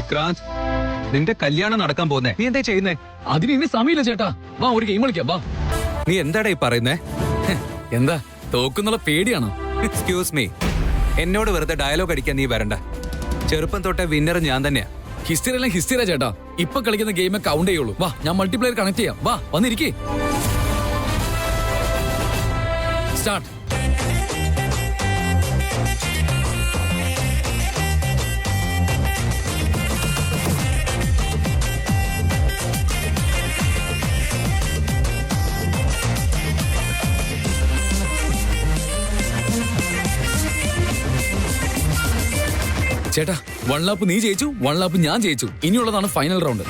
വിക്രാന്ത്, നിന്റെ കല്യാണം നടക്കാൻ പോന്നേ, നീ എന്താ ചെയ്യുന്നേ? അതിന് ഇനി സമയമില്ല ചേട്ടാ. വാ ഒരു ഗെയിം കളിക്കാം വാ. നീ എന്താടാ ഈ പറയുന്നേ? എന്താ തോക്കുന്നുള്ള പേടിയാണോ? എക്സ്ക്യൂസ് മീ, എന്നോട് വെറുതെ ഡയലോഗ് അടിക്കാൻ നീ വരണ്ട. ചെറുപ്പം തൊട്ടേ വിന്നർ ഞാൻ തന്നെയാ. ഹിസ്റ്ററി എല്ലാം ഹിസ്റ്ററിയാ ചേട്ടാ. ഇപ്പൊ കളിക്കുന്ന ഗെയിമെ കൗണ്ട് ചെയ്യുള്ളൂ. വാ ഞാൻ മൾട്ടിപ്ലെയർ കണക്ട് ചെയ്യാം. വാ വന്നിരിക്കേ. സ്റ്റാർട്ട്. ചേട്ടാ 1 ലാപ്പ് നീ ജയിച്ചു, 1 ലാപ്പ് ഞാൻ ജയിച്ചു. ഇനിയുള്ളതാണ് ഫൈനൽ റൗണ്ട്.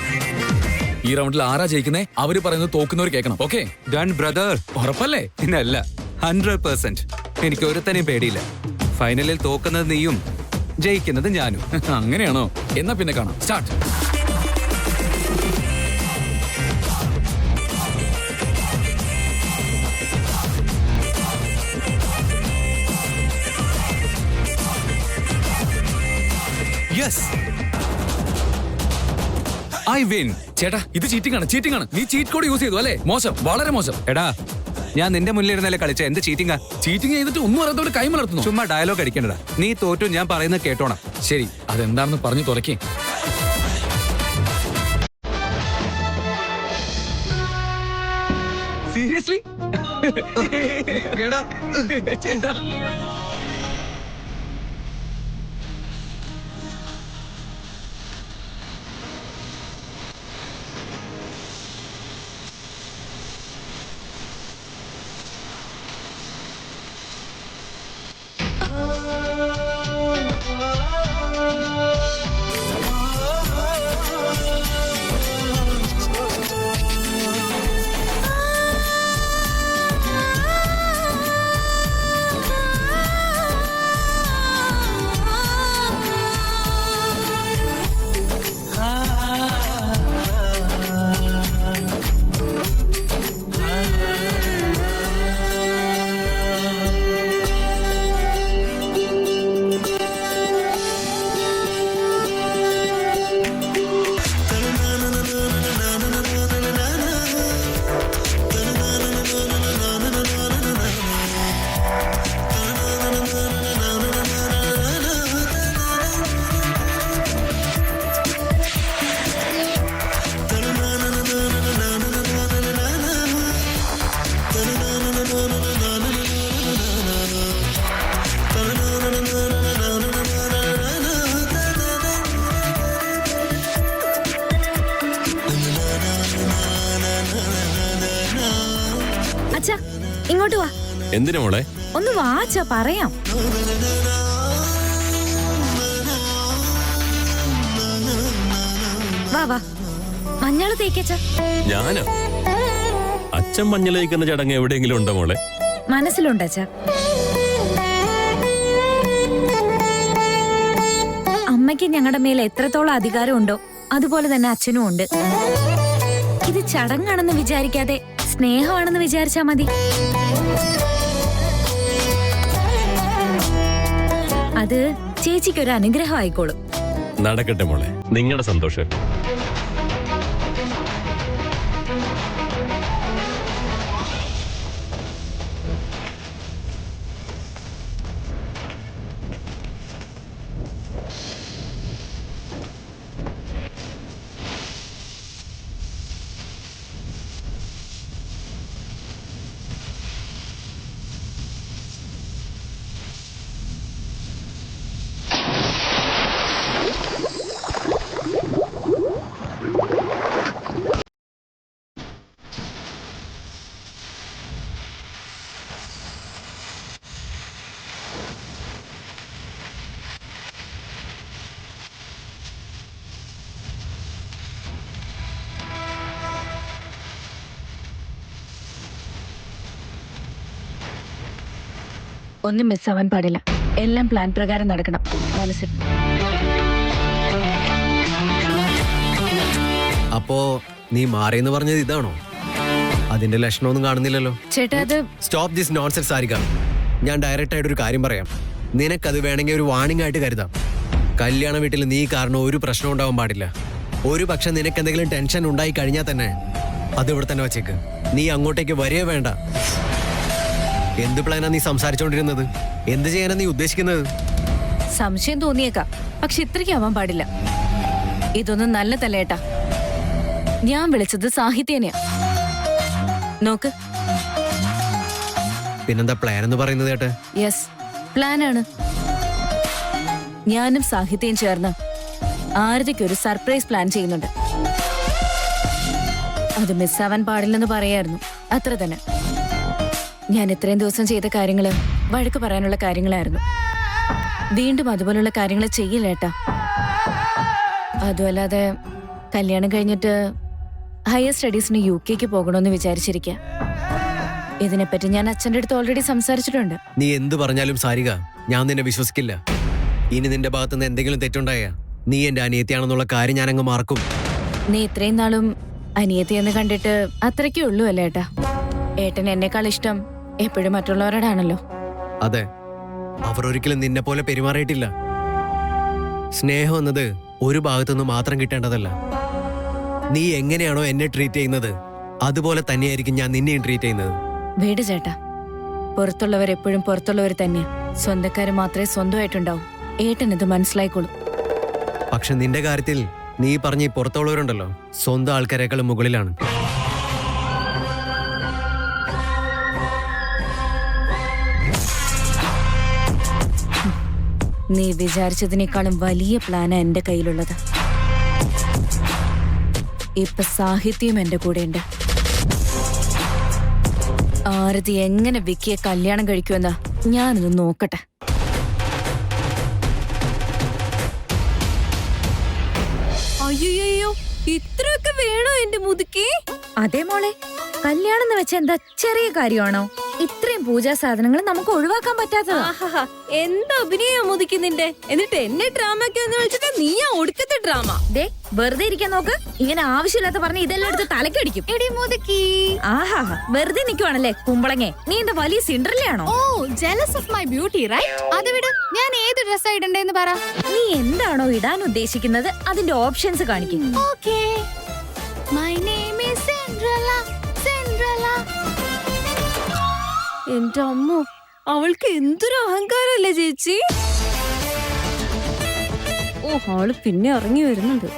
ഈ റൗണ്ടിൽ ആരാ ജയിക്കുന്നേ അവര് പറയുന്നത് തോക്കുന്നവർ കേൾക്കണം. Okay done brother. ഉറപ്പല്ലേ? പിന്നല്ല, 100%. എനിക്ക് ഒരുത്തനെയും പേടിയില്ല. ഫൈനലിൽ തോക്കുന്നത് നീയും ജയിക്കുന്നത് ഞാനും. അങ്ങനെയാണോ? എന്നാ പിന്നെ കാണാം. സ്റ്റാർട്ട്. Yes, I win. ചേട്ടാ ഇത് ചീറ്റിംഗ് ആണ്, ചീറ്റിംഗ് ആണ്. നീ ചീറ്റ് കോഡ് യൂസ് ചെയ്തു അല്ലേ? മോശം, വളരെ മോശം. എടാ, ഞാൻ നിന്റെ മുന്നിലിരുന്നല്ലേ കളിച്ച, എന്ത് ചീറ്റിംഗാ? ചീറ്റിംഗ് ചെയ്തിട്ട് ഒന്നും അറിയാത്തവര് കൈമലർത്തുന്നു. ചുമ്മാ ഡയലോഗ് അടിക്കണ്ടടാ. നീ തോറ്റു, ഞാൻ പറയുന്നത് കേട്ടോണം. ശരി, അതെന്താണെന്ന് പറഞ്ഞു തുറക്കേ. സീരിയസ്ലി? അച്ഛാ ഇങ്ങോട്ട് വാ. എന്തിനാ മോളെ? ഒന്ന് വാ അച്ഛാ, പറയാം. വാ വാ, മഞ്ഞള് തേക്കച്ച. ഞാനോ? അച്ഛൻ മഞ്ഞൾ തേക്കുന്ന ചടങ്ങ് എവിടെയെങ്കിലും ഉണ്ടോ മോളെ? മനസ്സിലുണ്ട് അച്ഛാ. അമ്മയ്ക്ക് ഞങ്ങളുടെ മേലെ എത്രത്തോളം അധികാരം ഉണ്ടോ അതുപോലെ തന്നെ അച്ഛനും ഉണ്ട്. ഇത് ചടങ്ങാണെന്ന് വിചാരിക്കാതെ സ്നേഹമാണെന്ന് വിചാരിച്ചാ മതി. അത് ചേച്ചിക്കൊരു അനുഗ്രഹം ആയിക്കോളും. നടക്കട്ടെ മോളെ, നിങ്ങളുടെ സന്തോഷം. ഒന്നും മിസ്സാവാൻ പാടില്ല. എല്ലാം പ്ലാൻ പ്രകാരം നടക്കണം. മനസ്സിൽ. അപ്പോ നീ മാറിയെന്ന് പറഞ്ഞത് ഇതാണോ? അതിന്റെ ലക്ഷണമൊന്നും കാണുന്നില്ലല്ലോ. ചേട്ടാ അത് സ്റ്റോപ്പ് ദിസ് നോൺസെൻസ് സാരിക. ഞാൻ ഡയറക്റ്റ് ആയിട്ട് ഒരു കാര്യം പറയാം. നിനക്കത് വേണമെങ്കിൽ ഒരു വാണിംഗ് ആയിട്ട് കരുതാം. കല്യാണ വീട്ടിൽ നീ കാരണം ഒരു പ്രശ്നം ഉണ്ടാവാൻ പാടില്ല. ഒരു പക്ഷെ നിനക്ക് എന്തെങ്കിലും ടെൻഷൻ ഉണ്ടായി കഴിഞ്ഞാൽ തന്നെ അത് ഇവിടെ തന്നെ വച്ചേക്ക്. നീ അങ്ങോട്ടേക്ക് വരേ വേണ്ട. എന്ത് പ്ലാനാ നീ സംസാരിച്ചോണ്ടിരുന്നത്? എന്ത് ചെയ്യാനാ നീ ഉദ്ദേശിക്കുന്നത്? സംശയം തോന്നിയേക്കാം, പക്ഷെ ഇത്രയ്ക്ക് ആവാൻ പാടില്ല. ഇതൊന്നും നല്ലതല്ല ഏട്ടാ. ഞാൻ വിളിച്ചത് സാഹിത്യനെയാ. നോക്ക്. പിന്നെന്താ പ്ലാൻ എന്ന് പറയുന്നത് കേട്ടെ? യെസ്, പ്ലാനാണ്. ഞാനും സാഹിത്യയും ചേർന്ന് ആരതിക്ക് ഒരു സർപ്രൈസ് പ്ലാൻ ചെയ്യുന്നുണ്ട്. അത് മിസ്സാവാൻ പാടില്ലെന്ന് പറയായിരുന്നു, അത്ര തന്നെ. ഞാൻ ഇത്രയും ദിവസം ചെയ്ത കാര്യങ്ങള് വഴക്ക് പറയാനുള്ള കാര്യങ്ങളായിരുന്നു. വീണ്ടും അതുപോലുള്ള കാര്യങ്ങൾ ചെയ്യില്ലേട്ടാ. അതുമല്ലാതെ കല്യാണം കഴിഞ്ഞിട്ട് ഹയർ സ്റ്റഡീസിന് UK പോകണമെന്ന് വിചാരിച്ചിരിക്കുക. ഇതിനെപ്പറ്റി ഞാൻ അച്ഛൻ്റെ അടുത്ത് ഓൾറെഡി സംസാരിച്ചിട്ടുണ്ട്. നീ എന്ത് പറഞ്ഞാലും സാരിക, ഞാൻ നിന്നെ വിശ്വസിക്കില്ല. ഇനി നിന്റെ ഭാഗത്തുനിന്ന് എന്തെങ്കിലും തെറ്റുണ്ടായ നീ എന്റെ അനിയത്തിയാണെന്നുള്ള കാര്യം ഞാൻ അങ്ങ് മറക്കും. നീ ഇത്രയും നാളും അനിയത്തിയെന്ന് കണ്ടിട്ട് അത്രയ്ക്കേ ഉള്ളൂ അല്ലേ ഏട്ടാ? ഏട്ടൻ എന്നെക്കാൾ ഇഷ്ടം എപ്പോഴും മറ്റുള്ളവരോടാണല്ലോ. അതെ, അവർ ഒരിക്കലും നിന്നെ പോലെ പെരുമാറിയിട്ടില്ല. സ്നേഹം എന്നത് ഒരു ഭാഗത്തുനിന്ന് മാത്രം കിട്ടേണ്ടതല്ല. നീ എങ്ങനെയാണോ എന്നെ ട്രീറ്റ് ചെയ്യുന്നത് അതുപോലെ തന്നെയായിരിക്കും ഞാൻ നിന്നെയും ട്രീറ്റ് ചെയ്യുന്നത്. വീട് ചേട്ടാ, പുറത്തുള്ളവർ എപ്പോഴും പുറത്തുള്ളവർ തന്നെയാ. സ്വന്തക്കാര് മാത്രമേ സ്വന്തമായിട്ടുണ്ടാവും. ഏട്ടൻ ഇത് മനസ്സിലായിക്കോളും. പക്ഷെ നിന്റെ കാര്യത്തിൽ നീ പറഞ്ഞ ഈ പുറത്തുള്ളവരുണ്ടല്ലോ, സ്വന്തം ആൾക്കാരെക്കാളും മുകളിലാണ്. നീ വിചാരിച്ചതിനേക്കാളും വലിയ പ്ലാനാ എന്റെ കയ്യിലുള്ളത്. ഇപ്പൊ സാഹിത്യം എന്റെ കൂടെയുണ്ട്. ആരതി എങ്ങനെ വിക്കിയെ കല്യാണം കഴിക്കുമെന്ന് ഞാനിത് നോക്കട്ടെ. അയ്യോ, ഇത്രയൊക്കെ വേണോ എന്റെ മുതുക്കി? അതെ മോളെ, കല്യാണം എന്ന് വെച്ച എന്താ ചെറിയ കാര്യമാണോ? ഇത്രയും പൂജാ സാധനങ്ങൾ നമുക്ക് ഒഴിവാക്കാൻ പറ്റാത്തതാ. എന്താ അഭിനയം മുതിക്കുന്നിന്റെ? എന്നിട്ട് എന്നെ ഡ്രാമയ്ക്ക് വിളിച്ചിട്ട് നീയാ ഒടുക്കത്തെ ഡ്രാമ. ദേ വെറുതെ ഇരിക്കാൻ നോക്ക്. ഇങ്ങനെ ആവശ്യമില്ലാത്ത പറഞ്ഞ് ഇതെല്ലാം എടുത്ത് തലക്കടിക്കും. എടി മുതുക്കി. ആഹാ, വെറുതെ നിക്കുവാണല്ലേ കുമ്പളങ്ങേ. നീ എന്താ വലിയ സിൻഡ്രല്ലയാണോ? ഓ, jealous of my beauty, right? അത് വിട്, ഞാൻ ഏത് ഡ്രസ്സാ ഇടണ്ടേന്ന് പറ. നീ എന്താണോ ഇടാൻ ഉദ്ദേശിക്കുന്നത് അതിന്റെ ഓപ്ഷൻസ് കാണിക്കും. Okay. My name is Cinderella, Cinderella. എന്റെ അമ്മോ, അവൾക്ക് എന്തൊരു അഹങ്കാരല്ലേ ചേച്ചി. ഓ, ആള് പിന്നെ ഇറങ്ങി വരുന്നുണ്ട്.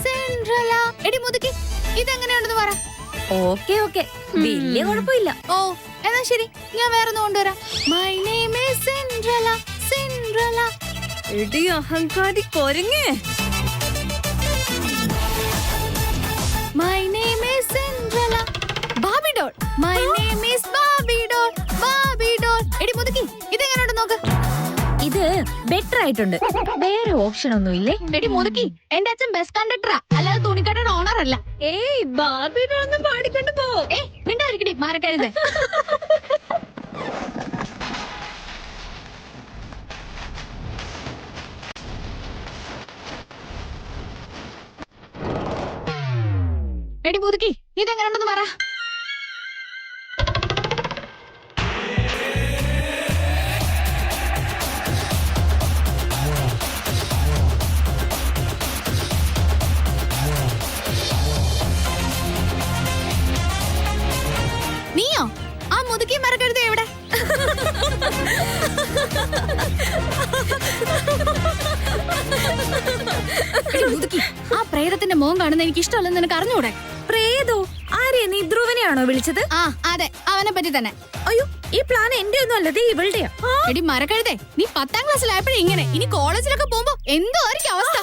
Cinderella. എടി മുതുക്കി, ഇതെങ്ങനെയാണെന്ന് പറ. ഓക്കെ വലിയ കുഴപ്പമില്ല. ഓ, എന്നാ ശരി, ഞാൻ വേറൊന്ന് കൊണ്ടുവരാം. My name is Cinderella, Cinderella. എടി അഹങ്കാരി കൊരങ്ങേ. My name is Cinderella, Barbie doll. My name is Barbie doll, Barbie doll. എടി മുതുക്കി, ഇതെങ്ങനെയുണ്ട് നോക്ക്. ഇത് ബെറ്റർ ആയിട്ടുണ്ട്. വേറെ ഓപ്ഷൻ ഒന്നുമില്ലേ? എടി മുതുക്കി, എന്റെ അച്ഛൻ ബസ് കണ്ടക്ടറാ, അല്ലാതെ തുണിക്കടയുടെ ഓണർ അല്ല. ഏയ്, ബാർബി ഡോൾ ഒന്നും പാടിക്കൊണ്ട് പോ. മിണ്ടായിരിക്കടി, മാറക്കരുത്. എടി മുതുക്കി, ഇതെങ്ങനെയുണ്ടെന്ന് പറ. നീയോ? ആ മുതുക്കി മറക്കരുത് എവിടെ? മുതുക്കി, ആ പ്രേതത്തിന്റെ മുഖം കാണുന്ന എനിക്ക് ഇഷ്ടമല്ലെന്ന് നിനക്ക് അറിഞ്ഞൂടെ? പ്രേതോ? ആരെയാ നീ? ധ്രുവനെയാണോ വിളിച്ചത്? ആ അതെ, അവനെ പറ്റി തന്നെ. അയ്യോ, ഈ പ്ലാൻ എന്റെ ഒന്നും അല്ലതേ, ഇവളുടെയാ. എടി മറക്കരുതേ, നീ 10ാം ക്ലാസ്സിലായപ്പോഴേ ഇങ്ങനെ. ഇനി കോളേജിലൊക്കെ പോകുമ്പോ എന്തോ ആയിരിക്കും അവസ്ഥ.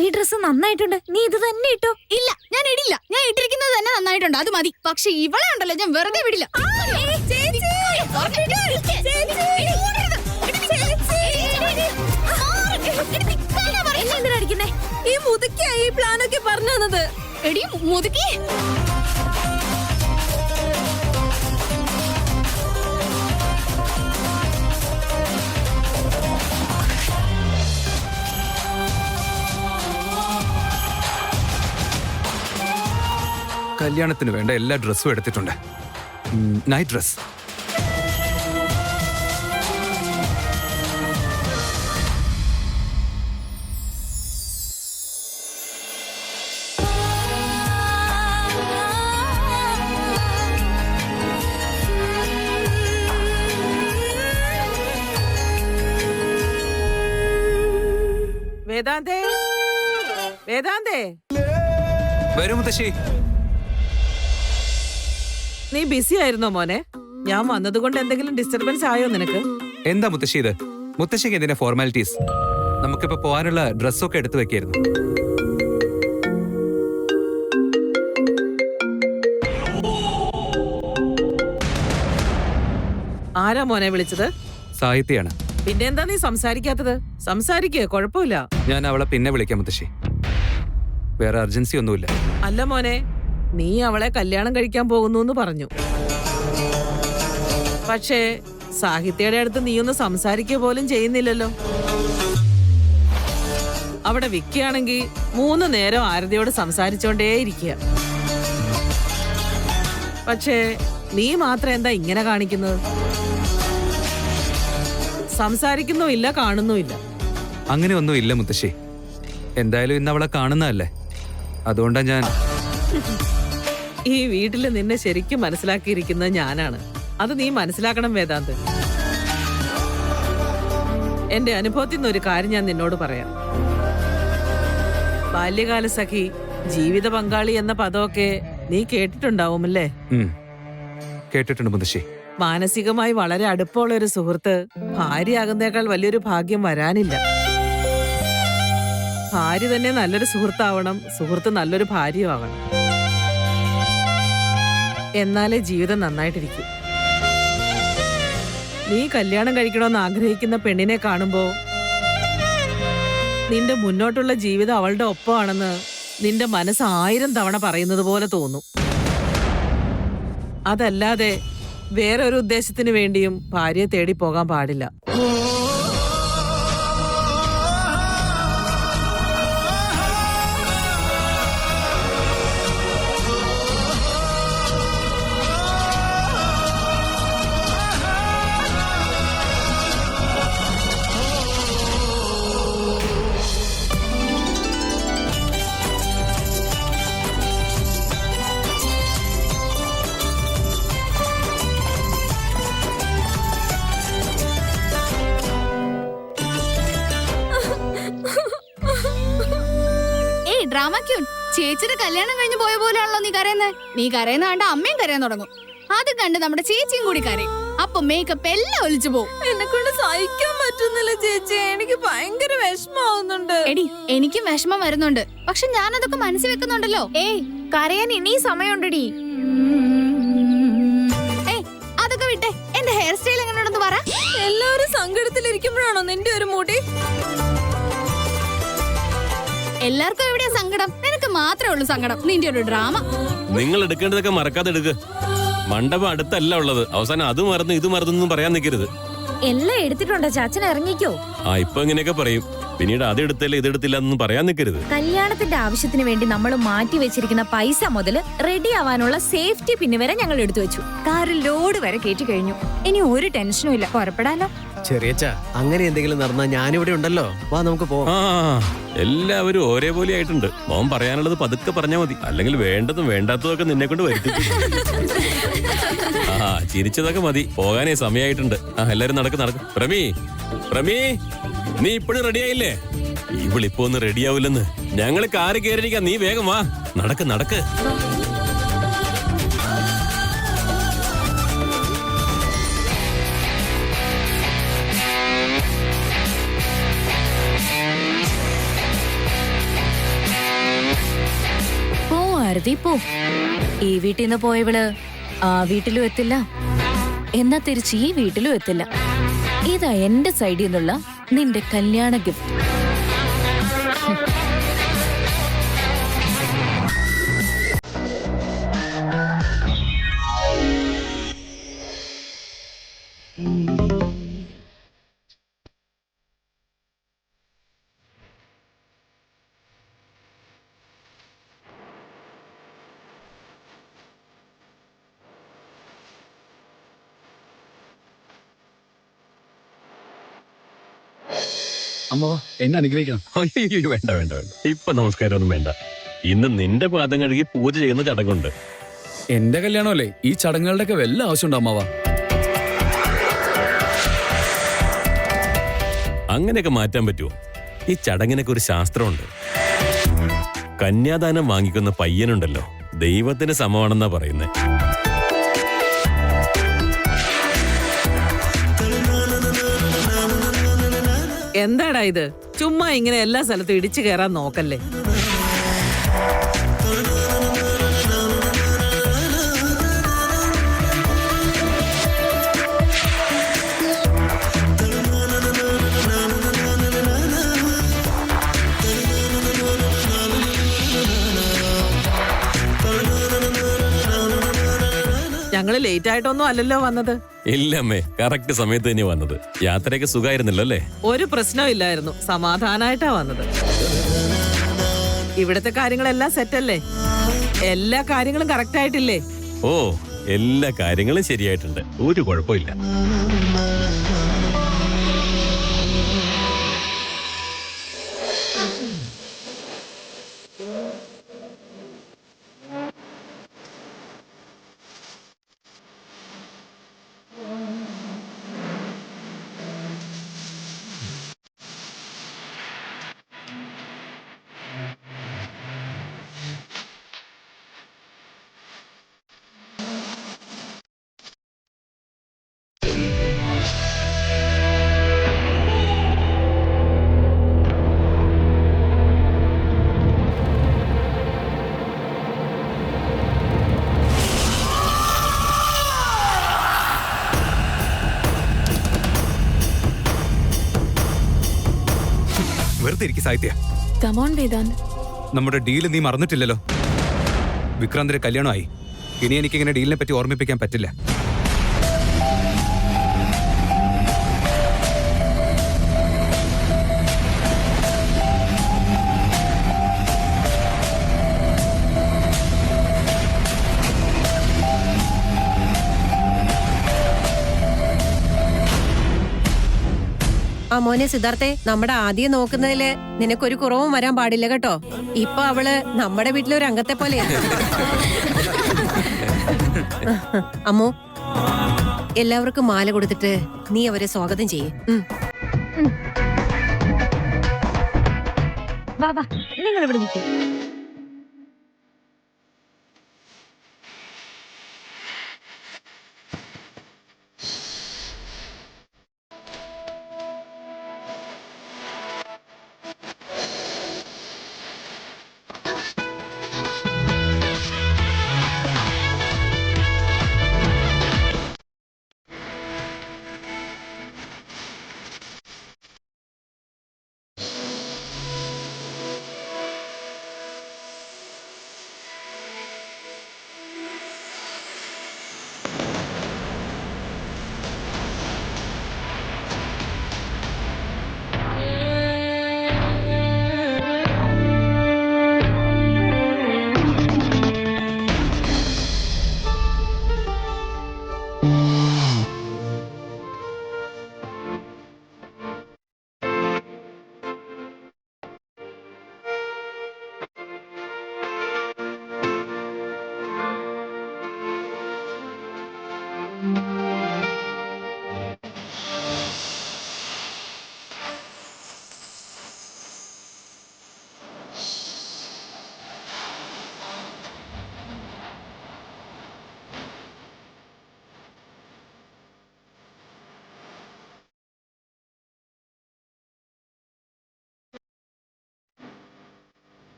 ഈ ഡ്രസ് നന്നായിട്ടുണ്ട്, നീ ഇത് തന്നെ ഇട്ടോ. ഇല്ല, ഞാൻ ഇടില്ല. ഞാൻ ഇട്ടിരിക്കുന്നത് തന്നെ നന്നായിട്ടുണ്ട്, അത് മതി. പക്ഷെ ഇവളെ ഉണ്ടല്ലോ, ഞാൻ വെറുതെ വിടില്ല. എന്തിനടിക്കുന്നേ? ഈ മുതുക്കിയായി ഈ പ്ലാനൊക്കെ പറഞ്ഞു തന്നത്. എടി മുതുക്കി, കല്യാണത്തിന് വേണ്ട എല്ലാ ഡ്രസ്സും എടുത്തിട്ടുണ്ട്. Night dress. വേദാന്തേ വേദാന്തേ വരൂ മുത്തശ്ശി. നീ ബിസി ആയിരുന്നോ മോനെ? ഞാൻ വന്നതുകൊണ്ട് എന്തെങ്കിലും ഡിസ്റ്റർബൻസ് ആയോ നിനക്ക്? എന്താ മുത്തശ്ശി ഇത്? മുത്തശ്ശിക്ക് എന്തിനാ ഫോർമാലിറ്റീസ്? നമുക്കിപ്പോ പോകാനുള്ള ഡ്രസ്സൊക്കെ എടുത്തു വെക്കായിരുന്നു. ആരാ മോനെ വിളിച്ചത്? സാഹിത്യയാണ്. പിന്നെ എന്താ നീ സംസാരിക്കാത്തത്? സംസാരിക്കേ, കുഴപ്പമില്ല. ഞാൻ അവളെ പിന്നെ വിളിക്കാം മുത്തശ്ശി. വേറെ അർജൻസി ഒന്നുമില്ല. അല്ല മോനെ, നീ അവളെ കല്യാണം കഴിക്കാൻ പോകുന്നു എന്ന് പറഞ്ഞു. പക്ഷേ സാഹിത്യയുടെ അടുത്ത് നീ ഒന്ന് സംസാരിക്കുക പോലും ചെയ്യുന്നില്ലല്ലോ. അവിടെ വിക്കിയാണെങ്കിൽ 3 നേരം ആരതിയോട് സംസാരിച്ചോണ്ടേയിരിക്കുക. പക്ഷേ നീ മാത്രം എന്താ ഇങ്ങനെ കാണിക്കുന്നത്? സംസാരിക്കുന്നുമില്ല, കാണുന്നുമില്ല. അങ്ങനെ ഒന്നും ഇല്ല മുത്തശ്ശി. എന്തായാലും ഇന്ന് അവളെ കാണുന്നതല്ലേ, അതുകൊണ്ടാ ഞാൻ. ഈ വീട്ടിൽ നിന്നെ ശരിക്കും മനസ്സിലാക്കിയിരിക്കുന്നത് ഞാനാണ്. അത് നീ മനസ്സിലാക്കണം വേദാന്ത്. എന്റെ അനുഭവത്തിൽ നിന്ന് ഒരു കാര്യം ഞാൻ നിന്നോട് പറയാം. ബാല്യകാല സഖി, ജീവിത പങ്കാളി എന്ന പദമൊക്കെ നീ കേട്ടിട്ടുണ്ടാവുമല്ലേ? കേട്ടിട്ടുണ്ട് മുത്തശ്ശി. മാനസികമായി വളരെ അടുപ്പമുള്ള ഒരു സുഹൃത്ത് ഭാര്യയാകുന്നേക്കാൾ വലിയൊരു ഭാഗ്യം വരാനില്ല. ഭാര്യ തന്നെ നല്ലൊരു സുഹൃത്താവണം, സുഹൃത്ത് നല്ലൊരു ഭാര്യയാവണം. എന്നാലേ ജീവിതം നന്നായിട്ടിരിക്കും. നീ കല്യാണം കഴിക്കണമെന്ന് ആഗ്രഹിക്കുന്ന പെണ്ണിനെ കാണുമ്പോ നിന്റെ മുന്നോട്ടുള്ള ജീവിതം അവളുടെ ഒപ്പമാണെന്ന് നിന്റെ മനസ്സ് 1000 തവണ പറയുന്നത് പോലെ തോന്നും. അതല്ലാതെ വേറൊരു ഉദ്ദേശത്തിന് വേണ്ടിയും ഭാര്യയെ തേടി പോകാൻ പാടില്ല. ഡ്രാമ ക്യൂൺ, ചേച്ചിയുടെ കല്യാണം കഴിഞ്ഞു പോയ പോലെയാണല്ലോ നീ കരയുന്നത്. നീ കരയുന്ന കണ്ട അമ്മയും കരയാൻ തുടങ്ങും. അത് കണ്ട് നമ്മുടെ ചേച്ചിയും കൂടി കരയും. അപ്പൊ മേക്കപ്പ് എല്ലാം ഒലിച്ചു പോകും. എന്നെ കൊണ്ട് സഹിക്കാൻ പറ്റുന്നില്ല ചേച്ചി, എനിക്ക് ഭയങ്കര വിഷമാവുന്നുണ്ട്. എടി, എനിക്കും വിഷമം വരുന്നുണ്ട്. പക്ഷെ ഞാനതൊക്കെ മനസ്സിൽ വെക്കുന്നുണ്ടല്ലോ. ഏയ്, കരയാൻ ഇനി സമയമുണ്ടടി. അതൊക്കെ വിട്ടെ, എന്റെ ഹെയർ സ്റ്റൈൽ എങ്ങനെയുണ്ടെന്ന് പറ. എല്ലാവരും സങ്കടത്തിലിരിക്കുമ്പോഴാണോ നിന്റെ ഒരു മുടി? എല്ലാവർക്കും എവിടെയാ സങ്കടം? നിനക്ക് മാത്രമേ ഉള്ളൂ സങ്കടം. നിന്റെ ഒരു ഡ്രാമ. നിങ്ങൾ എടുക്കേണ്ടതൊക്കെ മറക്കാതെ എടുക്ക്. മണ്ഡപം അടുത്തല്ല ഉള്ളത്. അവസാനം അത് മറന്നു ഇത് മറന്നു പറയാൻ നിൽക്കരുത്. എല്ലാം എടുത്തിട്ടുണ്ടോ? ചാച്ചൻ ഇറങ്ങിക്കോ. ഇപ്പൊ ഇങ്ങനെയൊക്കെ പറയും, പിന്നീട് അത് എടുത്തില്ല ഇത് എടുത്തില്ല എന്നൊന്നും പറയാൻ നിൽക്കരുത്. കല്യാണത്തിന്റെ ആവശ്യത്തിന് വേണ്ടി നമ്മൾ മാറ്റി വെച്ചിരിക്കുന്ന പൈസ മുതൽ റെഡി ആവാനുള്ള സേഫ്റ്റി പിന്ന് വരെ ഞങ്ങൾ എടുത്തു വെച്ചു. കാറിൽ ലോഡ് വരെ കയറ്റി കഴിഞ്ഞു. ഇനി ഒരു ടെൻഷനും ഇല്ല, പുറപ്പെടാലോ. ചെറിയച്ച, അങ്ങനെ എന്തെങ്കിലും നടന്നാൽ ഞാനിവിടെ ഉണ്ടല്ലോ. വാ, നമുക്ക് പോവാം. എല്ലാവരും ഒരേപോലെ ആയിട്ടുണ്ട്. മോൻ പറയാനുള്ളത് പതുക്കെ പറഞ്ഞാൽ മതി, അല്ലെങ്കിൽ വേണ്ടതും വേണ്ടാത്തതും ഒക്കെ നിന്നെ കൊണ്ട് വരുത്തിച്ചു. ചിരിച്ചതൊക്കെ മതി, പോകാനേ സമയമായിട്ടുണ്ട്. എല്ലാരും നടക്ക്. പ്രമീ, നീ ഇപ്പോഴും റെഡിയായില്ലേ? ഇവളിപ്പോ ഒന്ന് റെഡിയാവില്ലെന്ന്. ഞങ്ങള് കാറ് കയറിയിരിക്കാം, നീ വേഗം വാ. നടക്ക്. ആരതി പോ. ഈ വീട്ടിൽ നിന്ന് പോയവള് ആ വീട്ടിലും എത്തില്ല, എന്നാ തിരിച്ച് ഈ വീട്ടിലും എത്തില്ല. ഇതാ എന്റെ സൈഡിൽ നിന്നുള്ള നിന്റെ കല്യാണ ഗിഫ്റ്റ്. അമ്മ എന്നെ അനുഗ്രഹിക്കണം. വേണ്ട. ഇപ്പൊ നമസ്കാരമൊന്നും വേണ്ട. ഇന്ന് നിന്റെ പാദം കഴുകി പൂജ ചെയ്യുന്ന ചടങ്ങുണ്ട്. എന്റെ കല്യാണമല്ലേ, ഈ ചടങ്ങുകളുടെ ഒക്കെ വല്ല ആവശ്യമുണ്ടോ അമ്മാവ? അങ്ങനെയൊക്കെ മാറ്റാൻ പറ്റുമോ? ഈ ചടങ്ങിനൊക്കെ ഒരു ശാസ്ത്രമുണ്ട്. കന്യാദാനം വാങ്ങിക്കുന്ന പയ്യനുണ്ടല്ലോ, ദൈവത്തിന് സമമാണെന്നാ പറയുന്നത്. എന്താടാ ഇത്? ചുമ്മാ ഇങ്ങനെ എല്ലാ സ്ഥലത്തും ഇടിച്ചു കയറാൻ നോക്കല്ലേ. ഞങ്ങള് ലേറ്റ് ആയിട്ടൊന്നും അല്ലല്ലോ വന്നത്. ഇല്ലമ്മേ, കറക്റ്റ് സമയത്ത് തന്നെ വന്നത്. യാത്രയൊക്കെ സുഖമായിരുന്നല്ലോ അല്ലേ? ഒരു പ്രശ്നവും ഇല്ലായിരുന്നു, സമാധാനായിട്ടാ വന്നത്. ഇവിടത്തെ കാര്യങ്ങളെല്ലാം സെറ്റല്ലേ? എല്ലാ കാര്യങ്ങളും കറക്റ്റ് ആയിട്ടില്ലേ? ഓ, എല്ലാ കാര്യങ്ങളും ശരിയായിട്ടുണ്ട്, ഒരു കുഴപ്പമില്ല. വെറുതെ ഇരിക്കും സാഹിത്യ. കമോൺ വേദാന്ത്. നമ്മുടെ ഡീല് നീ മറന്നിട്ടില്ലല്ലോ. വിക്രാന്തിന്റെ കല്യാണമായി. ഇനി എനിക്കിങ്ങനെ ഡീലിനെ പറ്റി ഓർമ്മിപ്പിക്കാൻ പറ്റില്ല. ആ മോനെ സിദ്ധാർത്ഥേ, നമ്മുടെ ആദ്യം നോക്കുന്നതില് നിനക്കൊരു കുറവും വരാൻ പാടില്ല കേട്ടോ. ഇപ്പൊ അവള് നമ്മുടെ വീട്ടിലെ ഒരു അംഗത്തെ പോലെയാണ്. അമ്മോ, എല്ലാവർക്കും മാല കൊടുത്തിട്ട് നീ അവരെ സ്വാഗതം ചെയ്യേ. നിങ്ങൾ ഇവിടെ നിൽക്കും.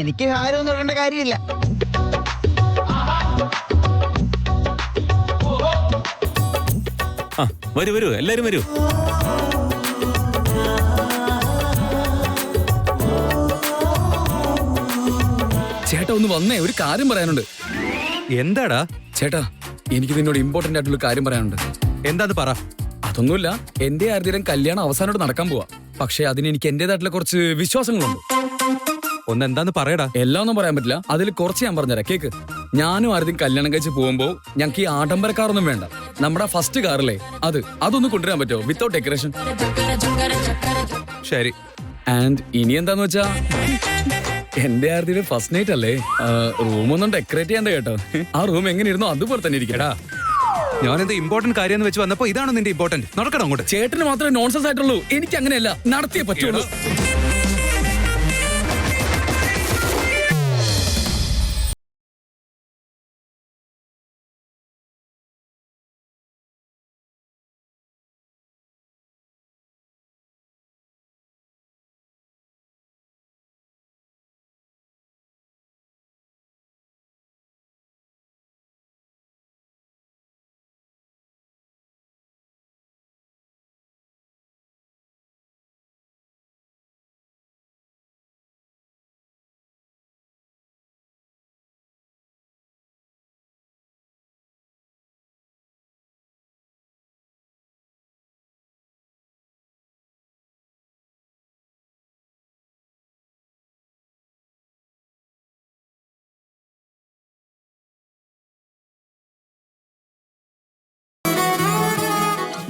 എനിക്ക് ആരും നോക്കേണ്ട കാര്യമില്ല. വരൂ വരൂ, എല്ലാരും വരൂ. ചേട്ടാ ഒന്ന് വന്നേ, ഒരു കാര്യം പറയാനുണ്ട്. എന്താടാ? ചേട്ടാ, എനിക്ക് നിന്നോട് ഇമ്പോർട്ടന്റ് ആയിട്ടുള്ള കാര്യം പറയാനുണ്ട്. എന്താന്ന് പറ. അതൊന്നുമില്ല, എന്റെ ആർദ്രം കല്യാണം അവസാനോട് നടക്കാൻ പോവാ. പക്ഷെ അതിന് എനിക്ക് എന്റേതായിട്ടുള്ള കുറച്ച് വിശ്വാസങ്ങളുണ്ട്. ഒന്നെന്താന്ന് പറയടാ. എല്ലാം ഒന്നും പറയാൻ പറ്റില്ല, അതിൽ കുറച്ച് ഞാൻ പറഞ്ഞുതരാം, കേക്ക്. ഞാനും ആദ്യം കല്യാണം കഴിച്ച് പോകുമ്പോ ഞങ്ങൾക്ക് ഈ ആഡംബര കാറൊന്നും വേണ്ട. നമ്മുടെ ഫസ്റ്റ് കാറില്ലേ, അതൊന്ന് കൊണ്ടുവരാൻ പറ്റുമോ വിത്തൗട്ട് ഡെക്കറേഷൻ? ശരി. ആൻഡ് ഇനി എന്താന്ന് വെച്ചാ, എന്റെ ആർദ്രം ഫസ്റ്റ് നൈറ്റ് അല്ലേ, റൂമൊന്നും ഡെക്കറേറ്റ് ചെയ്യണ്ട കേട്ടോ. ആ റൂം എങ്ങനെ ഇരുന്നോ അതുപോലെ തന്നെ ഇരിക്കടാ. ഞാനെന്ത് ഇമ്പോർട്ടന്റ് കാര്യം എന്ന് വെച്ച് വന്നപ്പോ ഇതാണോ നിന്റെ ഇമ്പോർട്ടന്റ്? നടക്കണം അങ്ങോട്ട്. ചേട്ടന് മാത്രമേ നോൺസെൻസ് ആയിട്ടുള്ളൂ, എനിക്ക് അങ്ങനെയല്ല, നടത്തിയേ പറ്റുള്ളൂ.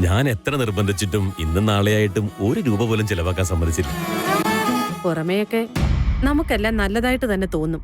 ഞാൻ എത്ര നിർബന്ധിച്ചിട്ടും ഇന്നും നാളെയായിട്ടും ഒരു രൂപ പോലും ചെലവാക്കാൻ സമ്മതിച്ചില്ല. പുറമേയൊക്കെ നമുക്കെല്ലാം നല്ലതായിട്ട് തന്നെ തോന്നും.